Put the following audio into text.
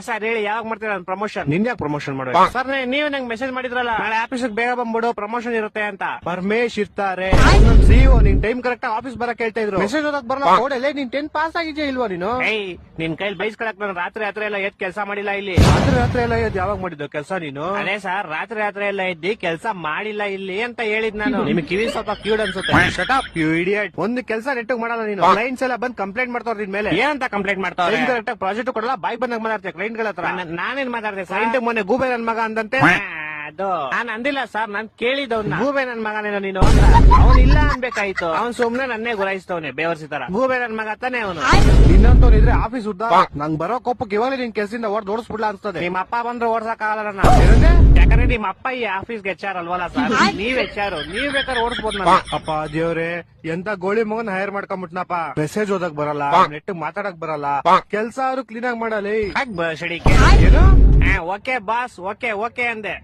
Sir ಹೇಳಿ ಯಾವಾಗ ಮಾಡ್ತೀರಾ ಪ್ರಮೋಷನ್? ನಿನ್ ಯಾಕೆ ಪ್ರಮೋಷನ್ ಮಾಡುವ ಸರ್? ನೀವ್ ನಂಗೆ ಮೆಸೇಜ್ ಮಾಡಿದ್ರಲ್ಲ ನಾಳೆ ಆಫೀಸ್ ಬೇಗ ಬಂದ್ಬಿಡು ಪ್ರಮೋಷನ್ ಇರುತ್ತೆ ಅಂತ. ಪರಮೇಶ್ ಇರ್ತಾರೆ ಸಿಇಒ, ನೀನ್ ಟೈಮ್ ಕರೆಕ್ಟ್ ಆಫೀಸ್ ಬರಕ್ ಹೇಳ್ತಾ ಇದ್ರು. ಮೆಸೇಜ್ ಓದಕ್ ಬರಲ್ಲ. ಓಡಲ್ಲ ನೀನ್ 10th ಪಾಸ್ ಆಗಿದ್ಯಾ ಇಲ್ವಾ ನೀನು? ನಿನ್ ಕೈಲಿ ಬೈಸ್ಕೊಳಕ್ ನಾನು ರಾತ್ರಿ ಎಲ್ಲ ಎದ್ ಕೆಲಸ ಮಾಡಿಲ್ಲ ಇಲ್ಲಿ. ರಾತ್ರಿ ಎಲ್ಲ ಎದ್ ಯಾವಾಗ ಮಾಡಿದ್ದು ಕೆಲಸ ನೀನು? ಅದೇ ಸರ್ ರಾತ್ರಿ ಎಲ್ಲ ಎದ್ದಿ ಕೆಲಸ ಮಾಡಿಲ್ಲ ಇಲ್ಲಿ ಅಂತ ಹೇಳಿದ್ ನಾನು. ನಿಮ್ಗೆ ಕಿವಿ ಸ್ವಲ್ಪ ಕ್ಯೂಡ್ ಅನ್ಸುತ್ತೆ. Shut up you idiot. ಒಂದು ಕೆಲಸ ನೆಟ್ಟಗ್ ಮಾಡಲ್ಲ ನೀನು. ಕ್ಲೈಂಟ್ಸ್ ಎಲ್ಲ ಬಂದ್ ಕಂಪ್ಲೇಂಟ್ ಮಾಡ್ತಾವ್ರ ನಿನ್ ಮೇಲೆ. ಏನಂತ ಕಂಪ್ಲೇಂಟ್ ಮಾಡ್ತಾವ್ರೆ? ಕರೆಕ್ಟ್ ಪ್ರಾಜೆಕ್ಟ್ ಕೊಡಲ್ಲ, ಬಾಯ್ ಬಂದಾಗ ಮಾತಾಡ್ತೀಯ ಕ್ಲೈಂಟ್ ಗಳ ಹತ್ರ. ನಾನೇನ್ ಮಾತಾಡ್ತೆ? ಕ್ಲೈಂಟ್ ಮೊನ್ನೆ ಗೂಬೆ ನನ್ ಮಗ ಅಂದಂತೆ. ಅದು ನಾನ್ ಅಂದಿಲ್ಲ ಸರ್, ನಾನ್ ಕೇಳಿದವ್ನ. ಗೂಬೆ ನನ್ ಮಗನೇನೋ ನೀನು? ಅವನ್ ಇಲ್ಲ ಅನ್ಬೇಕಾಯ್ತು. ಅವ್ನ್ ಸುಮ್ನೆ ನನ್ನೇ ಗುರಾಯಿಸ್ತವನೆ ಬೇವರ್ಸಿ ತರ. ಗೂಬೆ ನನ್ ಮಗ ತಾನೆ ಅವನು. ಇನ್ನಂತವ್ನಿದ್ರೆ ಆಫೀಸ್ ಉದ್ದ ನಂಗ್ ಬರೋ ಕೋಪಕ್ಕೆ ಇವಾಗ ನಿನ್ ಕೆಲ್ಸದಿಂದ ಓಡಿಸ್ಬಿಡ್ಲಾ ಅನ್ಸ್ತದೆ. ನಿಮ್ಮ ಅಪ್ಪ ಬಂದ್ರೆ ಓಡ್ಸಕ್ ಆಗಲ್ಲ ನನ್ನ. ಯಾಕಂದ್ರೆ ನಿಮ್ಮ ಅಪ್ಪ ಈ ಆಫೀಸ್ಗೆ ಹೆಚ್ಚಾರ ಅಲ್ವಲ್ಲ ಸರ್, ನೀವ್ ಹೆಚ್ಚಾರು. ನೀವ್ ಬೇಕಾದ್ರೆ ಓಡಿಸ್ಬೋದು ನನ್ನ. ಅಪ್ಪ ದೇವ್ರೆ, ಎಂತ ಗೋಳಿ ಮಗನ್ ಹೈರ್ ಮಾಡ್ಕೊಂಡ್ಬಿಟ್ನಪ್ಪ. ಮೆಸೇಜ್ ಓದಕ್ ಬರಲ್ಲ, ನೆಟ್ ಮಾತಾಡಕ್ ಬರಲ್ಲ, ಕೆಲ್ಸ ಅವ್ರು ಕ್ಲೀನ್ ಆಗಿ ಮಾಡಲಿ. ಓಕೆ ಬಾಸ್, ಓಕೆ ಅಂದೆ.